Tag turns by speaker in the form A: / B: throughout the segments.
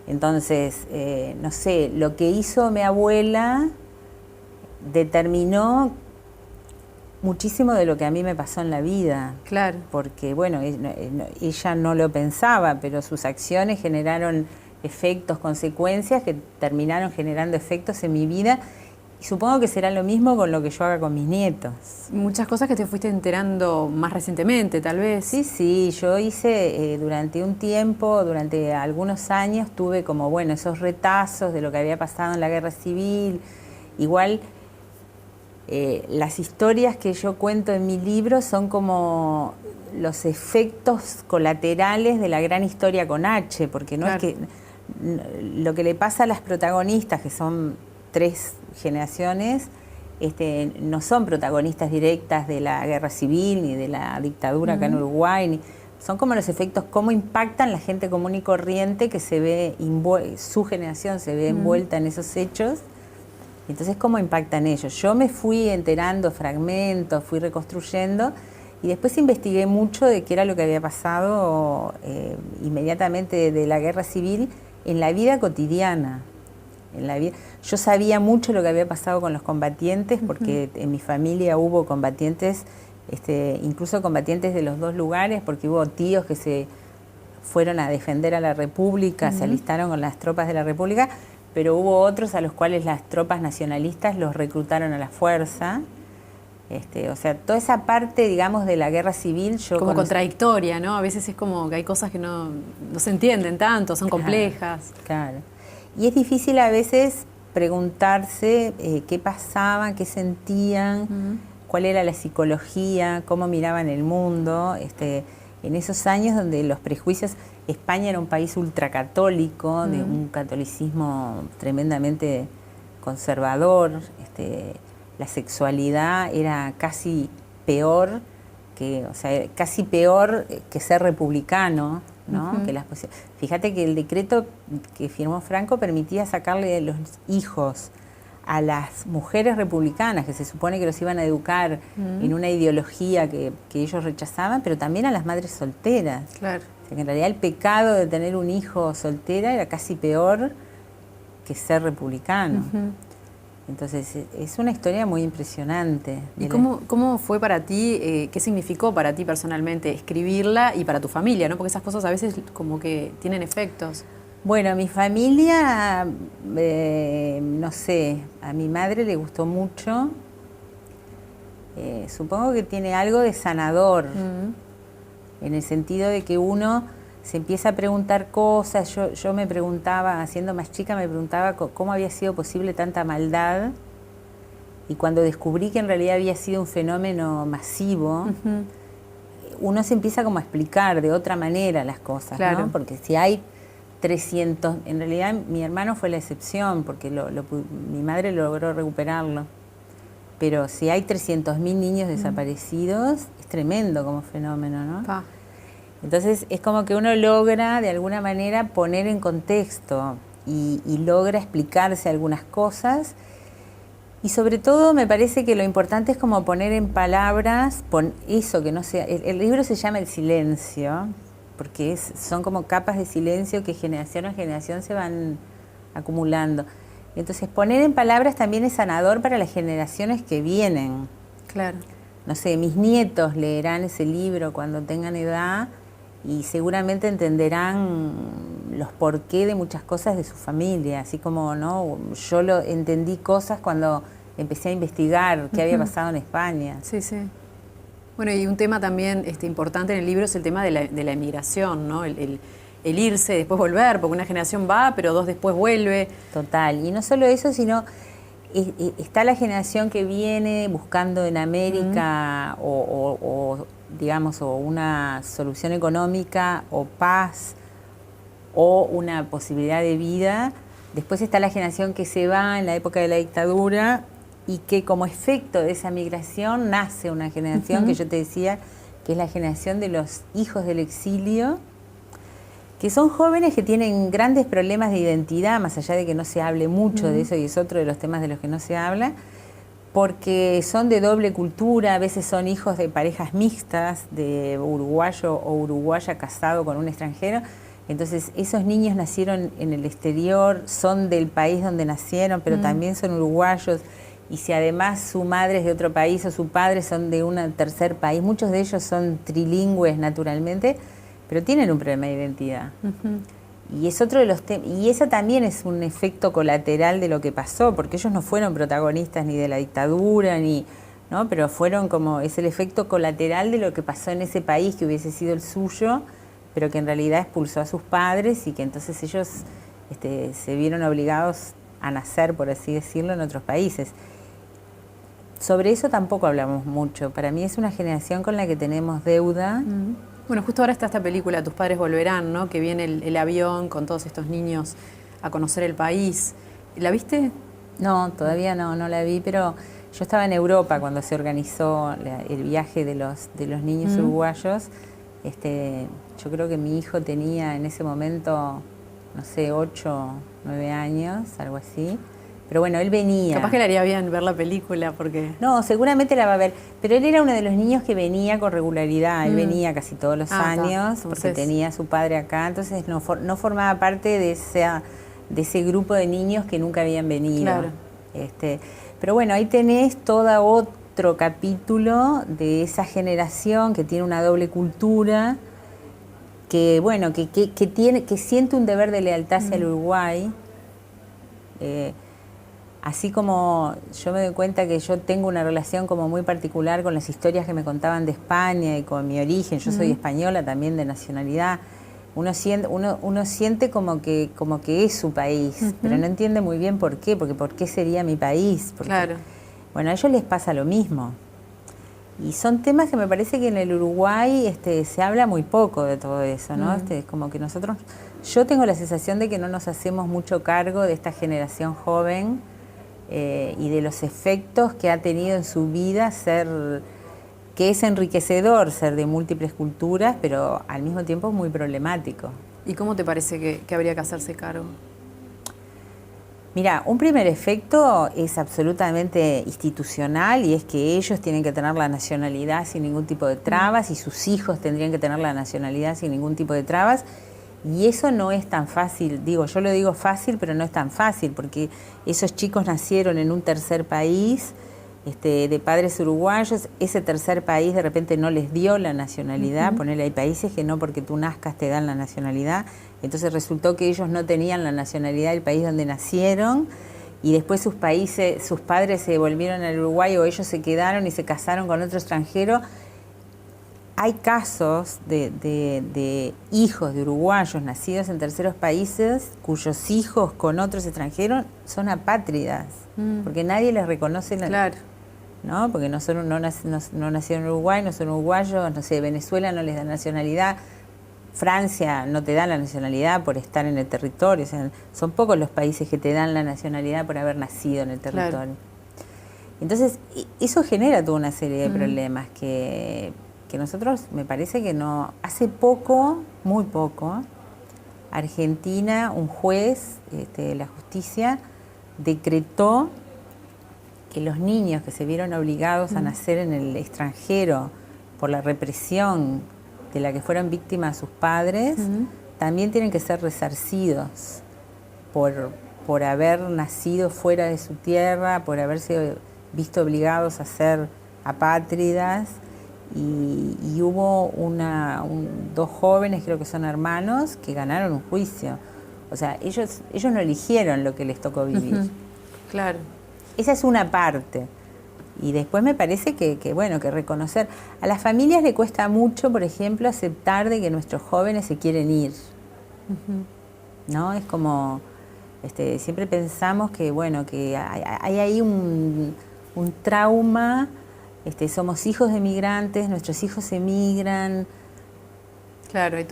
A: Entonces, no sé, lo que hizo mi abuela determinó muchísimo de lo que a mí me pasó en la vida.
B: Claro.
A: Porque, bueno, ella no lo pensaba, pero sus acciones generaron efectos, consecuencias que terminaron generando efectos en mi vida. Y supongo que será lo mismo con lo que yo haga con mis nietos.
B: Muchas cosas que te fuiste enterando más recientemente, tal vez.
A: Sí, sí, yo hice durante un tiempo, durante algunos años, tuve como, bueno, esos retazos de lo que había pasado en la guerra civil. Igual, las historias que yo cuento en mi libro son como los efectos colaterales de la gran historia con H, porque no
B: Claro.
A: es que lo que le pasa a las protagonistas, que son 3 generaciones, no son protagonistas directas de la guerra civil ni de la dictadura acá en Uruguay, son como los efectos, cómo impactan la gente común y corriente que se ve, su generación se ve envuelta en esos hechos. Entonces, ¿cómo impactan ellos? Yo me fui enterando fragmentos, fui reconstruyendo y después investigué mucho de qué era lo que había pasado inmediatamente de la guerra civil en la vida cotidiana. Yo sabía mucho lo que había pasado con los combatientes porque en mi familia hubo combatientes, incluso combatientes de los 2 lugares, porque hubo tíos que se fueron a defender a la República, se alistaron con las tropas de la República, pero hubo otros a los cuales las tropas nacionalistas los reclutaron a la fuerza. O sea, toda esa parte, digamos, de la guerra civil yo
B: como contradictoria, ¿no? A veces es como que hay cosas que no se entienden tanto, son complejas.
A: Claro. Y es difícil a veces preguntarse qué pasaba, qué sentían, cuál era la psicología, cómo miraban el mundo. En esos años donde los prejuicios, España era un país ultracatólico, de un catolicismo tremendamente conservador, la sexualidad era casi peor casi peor que ser republicano, ¿no? Fíjate que el decreto que firmó Franco permitía sacarle los hijos a las mujeres republicanas, que se supone que los iban a educar en una ideología que ellos rechazaban, pero también a las madres solteras.
B: Claro.
A: O sea, que en realidad el pecado de tener un hijo soltera era casi peor que ser republicano. Entonces, es una historia muy impresionante.
B: ¿Y cómo fue para ti, qué significó para ti personalmente escribirla y para tu familia, ¿no? Porque esas cosas a veces como que tienen efectos.
A: Bueno, mi familia, no sé, a mi madre le gustó mucho. Supongo que tiene algo de sanador, en el sentido de que uno se empieza a preguntar cosas. Yo me preguntaba, siendo más chica, me preguntaba cómo había sido posible tanta maldad. Y cuando descubrí que en realidad había sido un fenómeno masivo, uno se empieza como a explicar de otra manera las cosas,
B: claro,
A: ¿no? Porque si hay 300, en realidad mi hermano fue la excepción, porque mi madre logró recuperarlo. Pero si hay 300.000 niños desaparecidos, es tremendo como fenómeno, ¿no? Entonces es como que uno logra de alguna manera poner en contexto y logra explicarse algunas cosas. Y sobre todo me parece que lo importante es como poner en palabras eso que no sea. El libro se llama El silencio, porque son como capas de silencio que generación a generación se van acumulando. Entonces poner en palabras también es sanador para las generaciones que vienen.
B: Claro.
A: No sé, mis nietos leerán ese libro cuando tengan edad y seguramente entenderán los porqué de muchas cosas de su familia, así como no, yo entendí cosas cuando empecé a investigar qué había pasado en España.
B: Sí, sí. Bueno, y un tema también importante en el libro es el tema de la emigración, ¿no? El irse, después volver, porque una generación va, pero 2 después vuelve.
A: Total, y no solo eso, sino está la generación que viene buscando en América digamos, o una solución económica, o paz, o una posibilidad de vida. Después está la generación que se va en la época de la dictadura y que como efecto de esa migración nace una generación que yo te decía que es la generación de los hijos del exilio, que son jóvenes que tienen grandes problemas de identidad, más allá de que no se hable mucho de eso, y es otro de los temas de los que no se habla, porque son de doble cultura, a veces son hijos de parejas mixtas, de uruguayo o uruguaya casado con un extranjero. Entonces, esos niños nacieron en el exterior, son del país donde nacieron, pero también son uruguayos. Y si además su madre es de otro país o su padre son de un tercer país, muchos de ellos son trilingües naturalmente, pero tienen un problema de identidad. Y es otro de los y eso también es un efecto colateral de lo que pasó, porque ellos no fueron protagonistas ni de la dictadura, ni, ¿no? Pero fueron como, es el efecto colateral de lo que pasó en ese país que hubiese sido el suyo, pero que en realidad expulsó a sus padres y que entonces ellos se vieron obligados a nacer, por así decirlo, en otros países. Sobre eso tampoco hablamos mucho. Para mí es una generación con la que tenemos deuda.
B: Bueno, justo ahora está esta película, Tus padres volverán, ¿no? Que viene el avión con todos estos niños a conocer el país. ¿La viste?
A: No, todavía no la vi, pero yo estaba en Europa cuando se organizó el viaje de los niños uruguayos. Yo creo que mi hijo tenía en ese momento, no sé, 8, 9 años, algo así. Pero bueno, él venía.
B: Capaz que le haría bien ver la película porque...
A: No, seguramente la va a ver. Pero él era uno de los niños que venía con regularidad. Él venía casi todos los años porque tenía a su padre acá. Entonces no formaba parte de ese grupo de niños que nunca habían venido.
B: Claro.
A: Pero bueno, ahí tenés todo otro capítulo de esa generación que tiene una doble cultura, que bueno, que siente un deber de lealtad hacia el Uruguay. Así como yo me doy cuenta que yo tengo una relación como muy particular con las historias que me contaban de España y con mi origen, yo soy española también de nacionalidad, uno siente como que es su país, pero no entiende muy bien por qué, porque ¿por qué sería mi país? Porque,
B: claro.
A: Bueno, a ellos les pasa lo mismo. Y son temas que me parece que en el Uruguay se habla muy poco de todo eso, ¿no? Es como que yo tengo la sensación de que no nos hacemos mucho cargo de esta generación joven, y de los efectos que ha tenido en su vida que es enriquecedor ser de múltiples culturas, pero al mismo tiempo muy problemático.
B: ¿Y cómo te parece que habría que hacerse cargo?
A: Mira, un primer efecto es absolutamente institucional y es que ellos tienen que tener la nacionalidad sin ningún tipo de trabas y sus hijos tendrían que tener la nacionalidad sin ningún tipo de trabas. Y eso no es tan fácil, yo lo digo fácil, pero no es tan fácil, porque esos chicos nacieron en un tercer país, de padres uruguayos, ese tercer país de repente no les dio la nacionalidad, ponele, hay países que no porque tú nazcas te dan la nacionalidad, entonces resultó que ellos no tenían la nacionalidad del país donde nacieron, y después sus padres se volvieron al Uruguay o ellos se quedaron y se casaron con otro extranjero. Hay casos de hijos de uruguayos nacidos en terceros países cuyos hijos con otros extranjeros son apátridas, porque nadie les reconoce
B: Claro.
A: ¿no? Porque no nacieron en Uruguay, no son uruguayos, no sé, Venezuela no les da nacionalidad, Francia no te da la nacionalidad por estar en el territorio, o sea, son pocos los países que te dan la nacionalidad por haber nacido en el territorio. Claro. Entonces, eso genera toda una serie de problemas que nosotros, me parece que no... Hace poco, muy poco, Argentina, un juez de la justicia decretó que los niños que se vieron obligados a nacer en el extranjero por la represión de la que fueron víctimas sus padres, también tienen que ser resarcidos por haber nacido fuera de su tierra, por haberse visto obligados a ser apátridas. Y hubo dos jóvenes, creo que son hermanos, que ganaron un juicio. O sea, ellos no eligieron lo que les tocó vivir.
B: Claro.
A: Esa es una parte. Y después me parece que reconocer. A las familias le cuesta mucho, por ejemplo, aceptar de que nuestros jóvenes se quieren ir. ¿No? Es como, siempre pensamos que, que hay ahí un trauma. Somos hijos de migrantes, nuestros hijos emigran.
B: Claro, hay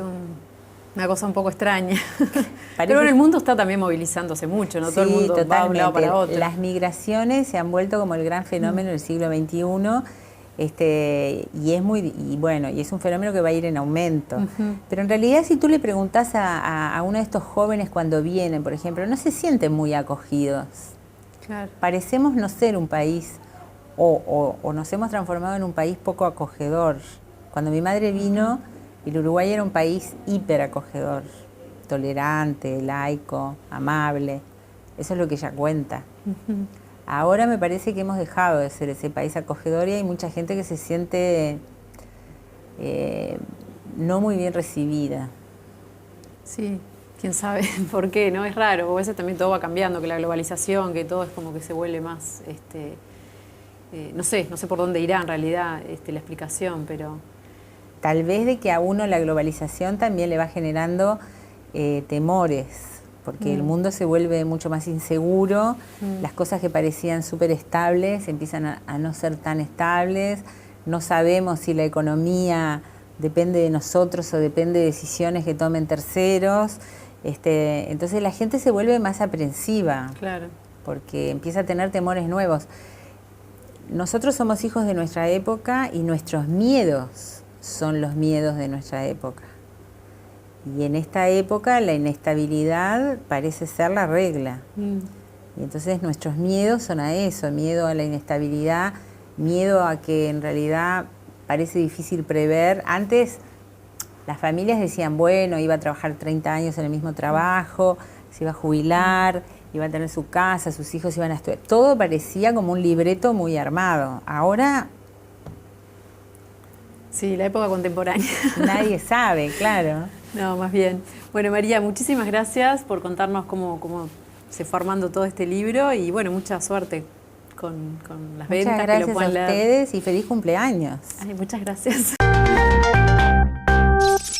B: una cosa un poco extraña. Pero el mundo está también movilizándose mucho, ¿no?
A: Sí,
B: todo el mundo va de un lado para otro.
A: Las migraciones se han vuelto como el gran fenómeno del siglo XXI, y es un fenómeno que va a ir en aumento. Pero en realidad, si tú le preguntás a uno de estos jóvenes cuando vienen, por ejemplo, no se sienten muy acogidos.
B: Claro.
A: Parecemos no ser un país... O nos hemos transformado en un país poco acogedor. Cuando mi madre vino, el Uruguay era un país hiper acogedor. tolerante, laico, amable. Eso es lo que ella cuenta. Ahora me parece que hemos dejado de ser ese país acogedor y hay mucha gente que se siente no muy bien recibida.
B: Sí, quién sabe por qué, ¿no? Es raro, a veces también todo va cambiando, que la globalización, que todo es como que se vuelve más, no sé por dónde irá en realidad la explicación, pero...
A: Tal vez de que a uno la globalización también le va generando temores, porque el mundo se vuelve mucho más inseguro, las cosas que parecían súper estables empiezan a no ser tan estables, no sabemos si la economía depende de nosotros o depende de decisiones que tomen terceros, entonces la gente se vuelve más aprensiva,
B: claro,
A: porque empieza a tener temores nuevos. Nosotros somos hijos de nuestra época y nuestros miedos son los miedos de nuestra época. Y en esta época la inestabilidad parece ser la regla. Y entonces nuestros miedos son a eso, miedo a la inestabilidad, miedo a que en realidad parece difícil prever. Antes las familias decían, bueno, iba a trabajar 30 años en el mismo trabajo, se iba a jubilar, iba a tener su casa, sus hijos iban a estudiar. Todo parecía como un libreto muy armado. Ahora...
B: Sí, la época contemporánea.
A: Nadie sabe, claro.
B: No, más bien. Bueno, María, muchísimas gracias por contarnos cómo se fue armando todo este libro y bueno, mucha suerte con las ventas.
A: Muchas gracias
B: que lo puedan
A: a
B: leer.
A: ustedes y feliz cumpleaños.
B: Ay, muchas gracias.